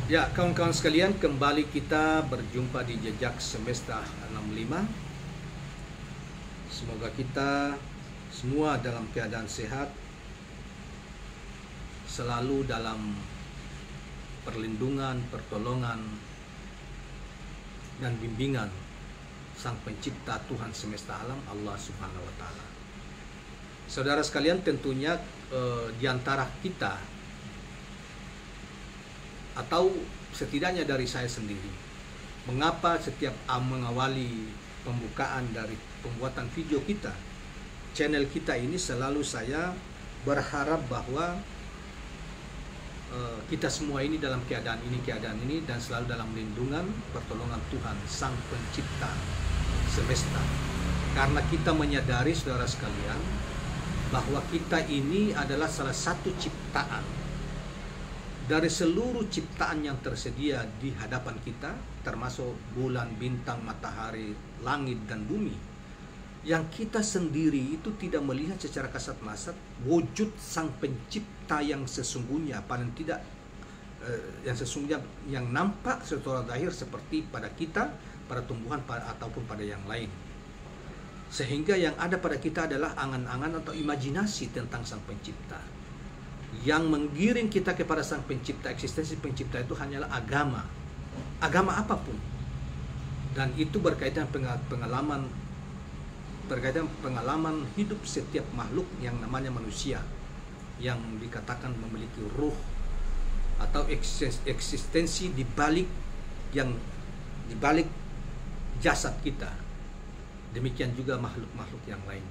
Ya, kawan-kawan sekalian, kembali kita berjumpa di Jejak Semesta 65. Semoga kita semua dalam keadaan sehat, selalu dalam perlindungan, pertolongan, dan bimbingan Sang Pencipta Tuhan semesta alam, Allah Subhanahu wa Ta'ala. Saudara sekalian, tentunya di antara kita, atau setidaknya dari saya sendiri, mengapa setiap mengawali pembukaan dari pembuatan video kita, channel kita ini, selalu saya berharap bahwa kita semua ini dalam keadaan ini dan selalu dalam lindungan pertolongan Tuhan Sang Pencipta semesta. Karena kita menyadari, saudara sekalian, bahwa kita ini adalah salah satu ciptaan dari seluruh ciptaan yang tersedia di hadapan kita, termasuk bulan, bintang, matahari, langit, dan bumi, yang kita sendiri itu tidak melihat secara kasat mata wujud Sang Pencipta yang sesungguhnya, paling tidak yang sesungguhnya, yang nampak secara zahir seperti pada kita, pada tumbuhan, ataupun pada yang lain. Sehingga yang ada pada kita adalah angan-angan atau imajinasi tentang Sang Pencipta. Yang menggiring kita kepada Sang Pencipta, eksistensi Pencipta itu hanyalah agama apapun, dan itu berkaitan pengalaman hidup setiap makhluk yang namanya manusia, yang dikatakan memiliki ruh atau eksistensi di balik jasad kita. Demikian juga makhluk-makhluk yang lain,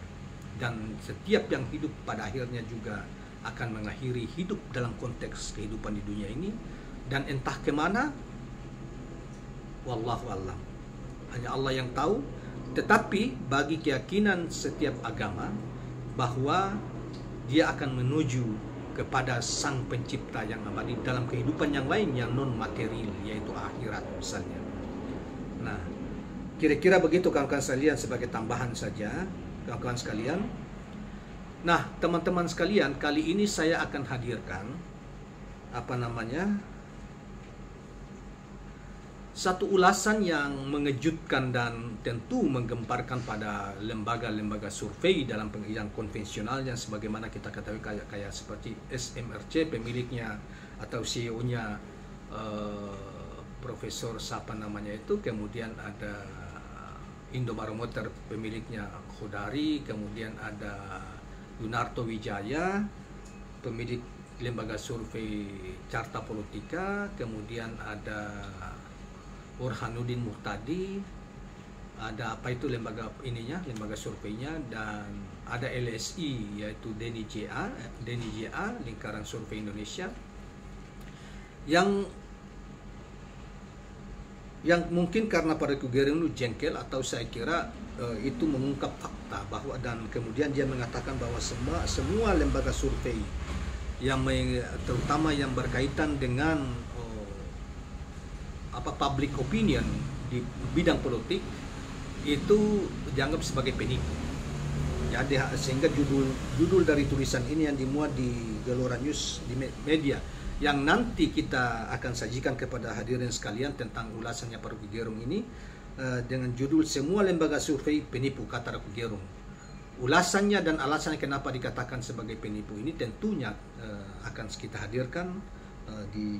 dan setiap yang hidup pada akhirnya juga akan mengakhiri hidup dalam konteks kehidupan di dunia ini, dan entah kemana, wallahu a'lam, hanya Allah yang tahu. Tetapi bagi keyakinan setiap agama bahwa dia akan menuju kepada Sang Pencipta yang abadi dalam kehidupan yang lain, yang non material, yaitu akhirat misalnya. Nah, kira-kira begitu kawan-kawan sekalian, sebagai tambahan saja kawan-kawan sekalian. Nah, teman-teman sekalian, kali ini saya akan hadirkan satu ulasan yang mengejutkan dan tentu menggemparkan pada lembaga-lembaga survei dalam penelitian konvensional, yang sebagaimana kita ketahui kayak seperti SMRC, pemiliknya atau CEO-nya Profesor siapa namanya itu, kemudian ada Indobarometer, pemiliknya Khodari, kemudian ada Yunarto Wijaya, pemilik lembaga survei Carta Politika, kemudian ada Burhanuddin Muhtadi, ada lembaga surveinya, dan ada LSI, yaitu Denny JA, Lingkaran Survei Indonesia, yang mungkin karena pada Rocky Gerung jengkel, atau saya kira itu mengungkap fakta bahwa, dan kemudian dia mengatakan bahwa semua lembaga survei yang terutama yang berkaitan dengan public opinion di bidang politik itu dianggap sebagai penipu. Jadi sehingga judul dari tulisan ini yang dimuat di Gelora News di media, yang nanti kita akan sajikan kepada hadirin sekalian tentang ulasannya Pak Rocky Gerung ini, dengan judul "Semua Lembaga Survei Penipu," kata Rocky Gerung. Ulasannya dan alasannya kenapa dikatakan sebagai penipu ini tentunya akan kita hadirkan di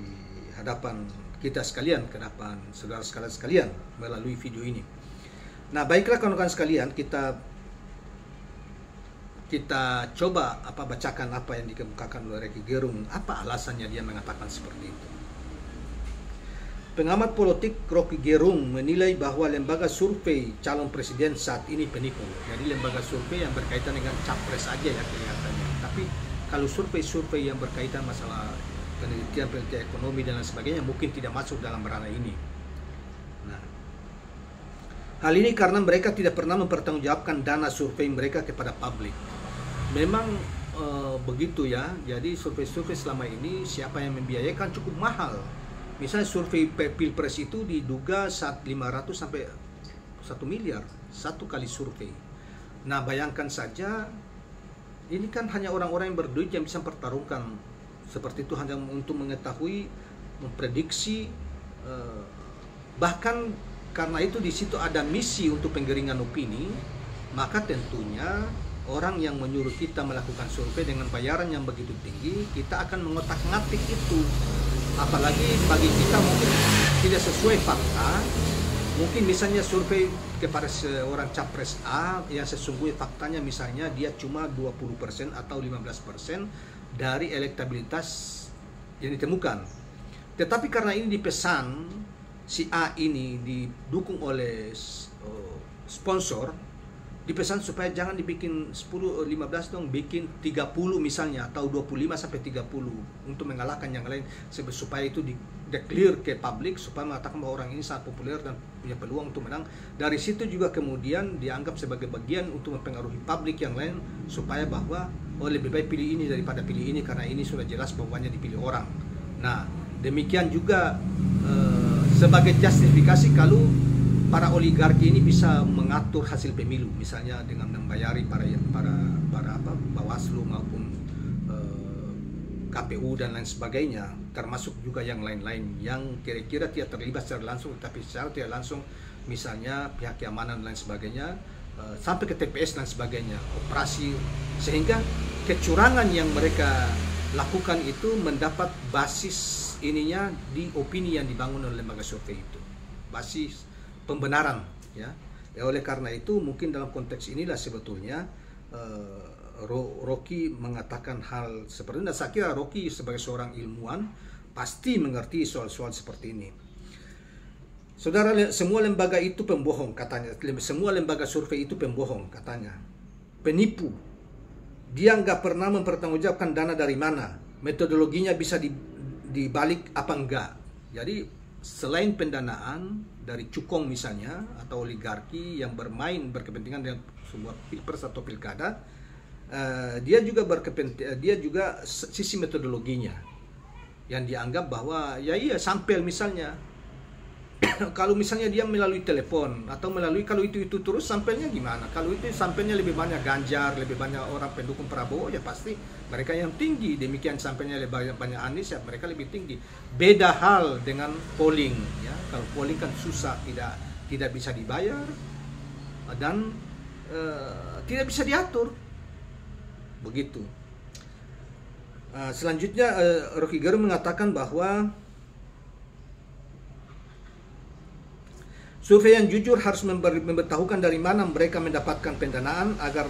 hadapan kita sekalian, ke hadapan saudara-saudara sekalian melalui video ini. Nah, baiklah kawan-kawan sekalian, kita coba bacakan apa yang dikemukakan oleh Rocky Gerung, apa alasannya dia mengatakan seperti itu. Pengamat politik Rocky Gerung menilai bahwa lembaga survei calon presiden saat ini penipu. Jadi lembaga survei yang berkaitan dengan capres saja ya kelihatannya. Tapi kalau survei-survei yang berkaitan masalah penelitian ekonomi dan lain sebagainya mungkin tidak masuk dalam ranah ini. Nah, hal ini karena mereka tidak pernah mempertanggungjawabkan dana survei mereka kepada publik. Memang begitu ya. Jadi survei-survei selama ini siapa yang membiayakan cukup mahal. Misalnya survei Pilpres itu diduga 500 sampai 1 miliar satu kali survei. Nah, bayangkan saja, ini kan hanya orang-orang yang berduit yang bisa mempertaruhkan seperti itu hanya untuk mengetahui memprediksi, bahkan karena itu di situ ada misi untuk penggiringan opini, maka tentunya orang yang menyuruh kita melakukan survei dengan bayaran yang begitu tinggi, kita akan mengotak-ngatik itu. Apalagi bagi kita mungkin tidak sesuai fakta. Mungkin misalnya survei kepada seorang capres A yang sesungguhnya faktanya misalnya dia cuma 20% atau 15% dari elektabilitas yang ditemukan. Tetapi karena ini dipesan, si A ini didukung oleh sponsor, dipesan supaya jangan dibikin 10-15 dong, bikin 30 misalnya, atau 25-30 untuk mengalahkan yang lain, supaya itu declare ke publik, supaya mengatakan bahwa orang ini sangat populer dan punya peluang untuk menang. Dari situ juga kemudian dianggap sebagai bagian untuk mempengaruhi publik yang lain, supaya bahwa lebih baik pilih ini daripada pilih ini, karena ini sudah jelas bahwanya dipilih orang. Nah, demikian juga sebagai justifikasi kalau para oligarki ini bisa mengatur hasil pemilu, misalnya dengan membayari para Bawaslu maupun KPU dan lain sebagainya, termasuk juga yang lain-lain yang kira-kira tidak terlibat secara langsung, tapi secara tidak langsung, misalnya pihak keamanan dan lain sebagainya, sampai ke TPS dan sebagainya, operasi, sehingga kecurangan yang mereka lakukan itu mendapat basis ininya di opini yang dibangun oleh lembaga survei itu, basis pembenaran, ya. Oleh karena itu mungkin dalam konteks inilah sebetulnya Rocky mengatakan hal seperti ini. Dan saya kira Rocky sebagai seorang ilmuwan pasti mengerti soal-soal seperti ini. Saudara, semua lembaga itu pembohong katanya. Semua lembaga survei itu pembohong katanya. Penipu. Dia nggak pernah mempertanggungjawabkan dana dari mana. Metodologinya bisa dibalik apa enggak. Jadi selain pendanaan dari cukong misalnya atau oligarki yang berkepentingan dengan sebuah pilpres atau pilkada, dia juga sisi metodologinya yang dianggap bahwa ya iya sampel misalnya kalau misalnya dia melalui telepon atau melalui, kalau itu terus sampelnya gimana? Kalau itu sampelnya lebih banyak Ganjar, lebih banyak orang pendukung Prabowo, ya pasti mereka yang tinggi. Demikian sampelnya lebih banyak Anies, ya mereka lebih tinggi. Beda hal dengan polling, ya. Kalau polling kan susah, tidak bisa dibayar dan tidak bisa diatur. Begitu. Selanjutnya Rocky Gerung mengatakan bahwa survei yang jujur harus memberitahukan dari mana mereka mendapatkan pendanaan agar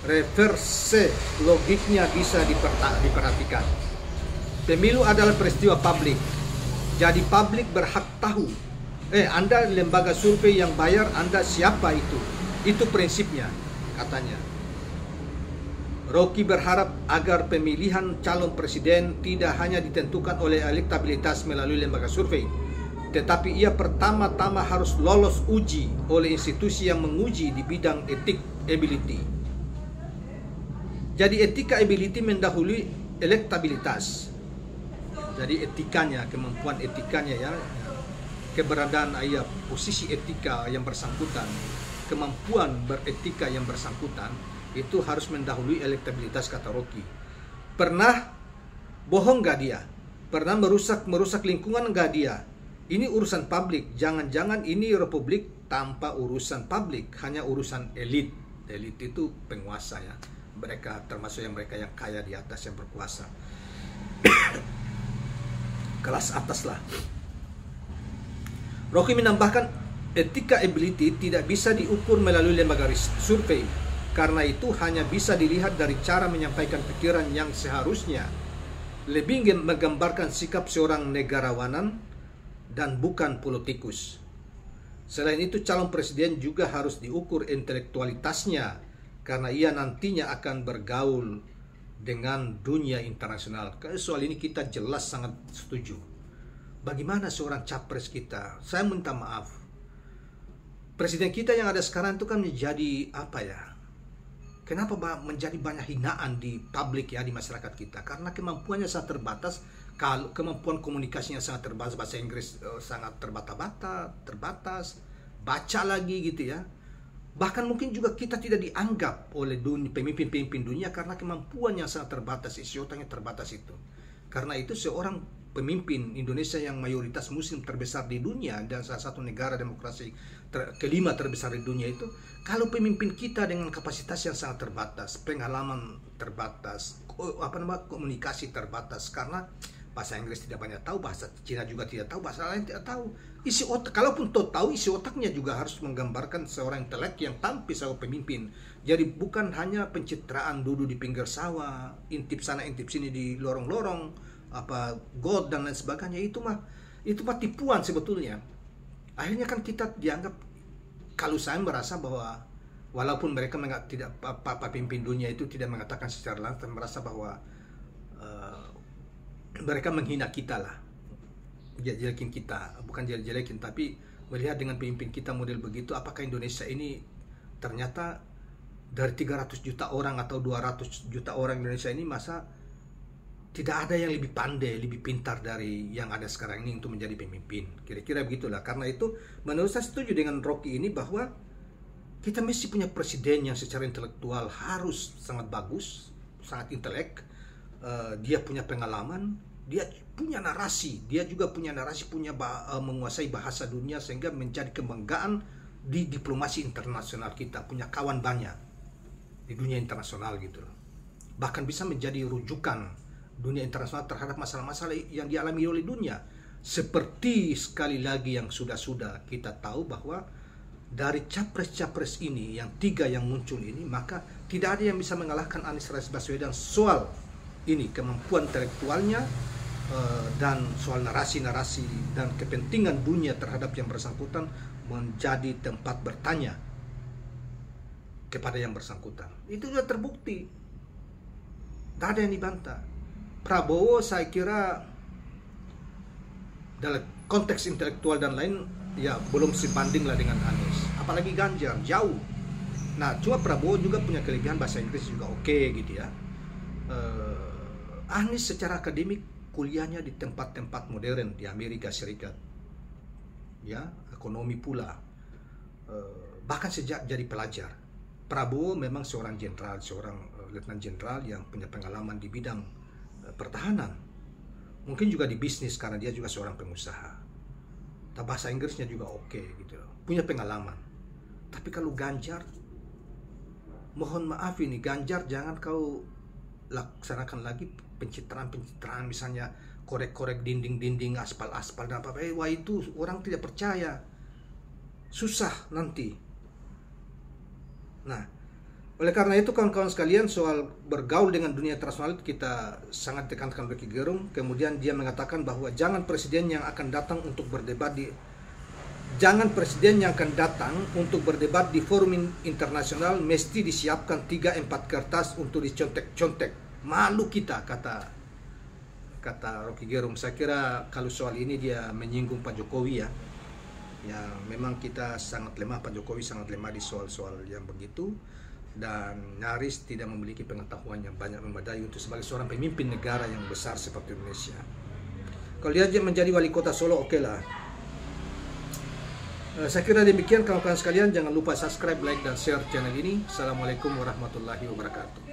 reverse logiknya bisa diperhatikan. Pemilu adalah peristiwa publik, jadi publik berhak tahu. Anda lembaga survei yang bayar, Anda siapa itu? Itu prinsipnya, katanya. Rocky berharap agar pemilihan calon presiden tidak hanya ditentukan oleh elektabilitas melalui lembaga survei, tetapi ia pertama-tama harus lolos uji oleh institusi yang menguji di bidang etik ability. Jadi etika ability mendahului elektabilitas. Jadi etikanya, kemampuan etikanya, ya, keberadaan posisi etika yang bersangkutan, kemampuan beretika yang bersangkutan itu harus mendahului elektabilitas, kata Rocky. Pernah bohong gak dia? Pernah merusak lingkungan gak dia? Ini urusan publik, jangan-jangan ini republik tanpa urusan publik, hanya urusan elit. Elit itu penguasa, ya. Mereka termasuk mereka yang kaya di atas, yang berkuasa. Kelas atas lah. Rocky menambahkan, etika ability tidak bisa diukur melalui lembaga survei. Karena itu hanya bisa dilihat dari cara menyampaikan pikiran yang seharusnya lebih menggambarkan sikap seorang negarawanan dan bukan politikus. Selain itu, calon presiden juga harus diukur intelektualitasnya karena ia nantinya akan bergaul dengan dunia internasional. Soal ini kita jelas sangat setuju. Bagaimana seorang capres kita? Saya minta maaf. Presiden kita yang ada sekarang itu kan menjadi apa ya? Kenapa menjadi banyak hinaan di publik, ya, di masyarakat kita? Karena kemampuannya sangat terbatas. Kalau kemampuan komunikasinya sangat terbatas, bahasa Inggris sangat terbatas, baca lagi gitu, ya. Bahkan mungkin juga kita tidak dianggap oleh pemimpin-pemimpin dunia karena kemampuan yang sangat terbatas, isi otaknya terbatas itu. Karena itu seorang pemimpin Indonesia yang mayoritas muslim terbesar di dunia dan salah satu negara demokrasi kelima terbesar di dunia itu, kalau pemimpin kita dengan kapasitas yang sangat terbatas, pengalaman terbatas, komunikasi terbatas, karena bahasa Inggris tidak banyak tahu, bahasa Cina juga tidak tahu, bahasa lain tidak tahu, isi otak, kalaupun tahu isi otaknya juga harus menggambarkan seorang intelek yang tampil sebagai pemimpin. Jadi bukan hanya pencitraan duduk di pinggir sawah, intip sana intip sini di lorong-lorong, god dan lain sebagainya, itu mah tipuan sebetulnya. Akhirnya kan kita dianggap, kalau saya merasa bahwa walaupun mereka tidak, pemimpin dunia itu tidak mengatakan secara langsung, merasa bahwa mereka menghina kita lah, jelekin kita, bukan jelekin, tapi melihat dengan pemimpin kita model begitu, apakah Indonesia ini ternyata dari 300 juta orang atau 200 juta orang Indonesia ini, masa tidak ada yang lebih pandai, lebih pintar dari yang ada sekarang ini untuk menjadi pemimpin. Kira-kira begitulah. Karena itu menurut saya setuju dengan Rocky ini bahwa kita mesti punya presiden yang secara intelektual harus sangat bagus, sangat intelek. Dia punya pengalaman, dia punya narasi, dia juga punya narasi, menguasai bahasa dunia sehingga menjadi kebanggaan di diplomasi internasional kita, punya kawan banyak di dunia internasional gitu. Bahkan bisa menjadi rujukan dunia internasional terhadap masalah-masalah yang dialami oleh dunia. Seperti sekali lagi yang sudah kita tahu bahwa dari capres-capres ini, yang 3 yang muncul ini, maka tidak ada yang bisa mengalahkan Anies Baswedan soal ini, kemampuan intelektualnya, dan soal narasi-narasi dan kepentingan dunia terhadap yang bersangkutan menjadi tempat bertanya kepada yang bersangkutan. Itu sudah terbukti, tidak ada yang dibantah. Prabowo saya kira dalam konteks intelektual dan lain ya belum sebanding lah dengan Anies, apalagi Ganjar, jauh. Nah, cuma Prabowo juga punya kelebihan bahasa Inggris juga oke gitu ya. Anies secara akademik kuliahnya di tempat-tempat modern di Amerika Serikat, ya, ekonomi pula, bahkan sejak jadi pelajar. Prabowo memang seorang jenderal, seorang letnan jenderal yang punya pengalaman di bidang pertahanan, mungkin juga di bisnis karena dia juga seorang pengusaha. Bahasa Inggrisnya juga oke gitu, punya pengalaman. Tapi kalau Ganjar, mohon maaf ini Ganjar, jangan kau laksanakan lagi pencitraan misalnya korek-korek dinding-dinding, aspal-aspal dan apa-apa. Wah, itu orang tidak percaya, susah nanti. Nah, oleh karena itu kawan-kawan sekalian, soal bergaul dengan dunia internasional kita sangat tekankan Rocky Gerung. Kemudian dia mengatakan bahwa jangan presiden yang akan datang untuk berdebat di forum internasional mesti disiapkan 3-4 kertas untuk dicontek-contek. Malu kita, kata Rocky Gerung. Saya kira kalau soal ini dia menyinggung Pak Jokowi ya. Ya, memang kita sangat lemah, Pak Jokowi sangat lemah di soal-soal yang begitu, dan nyaris tidak memiliki pengetahuan yang banyak memadai untuk sebagai seorang pemimpin negara yang besar seperti Indonesia. Kalau dia menjadi wali kota Solo, oke lah. Saya kira demikian kawan-kawan sekalian. Jangan lupa subscribe, like, dan share channel ini. Assalamualaikum warahmatullahi wabarakatuh.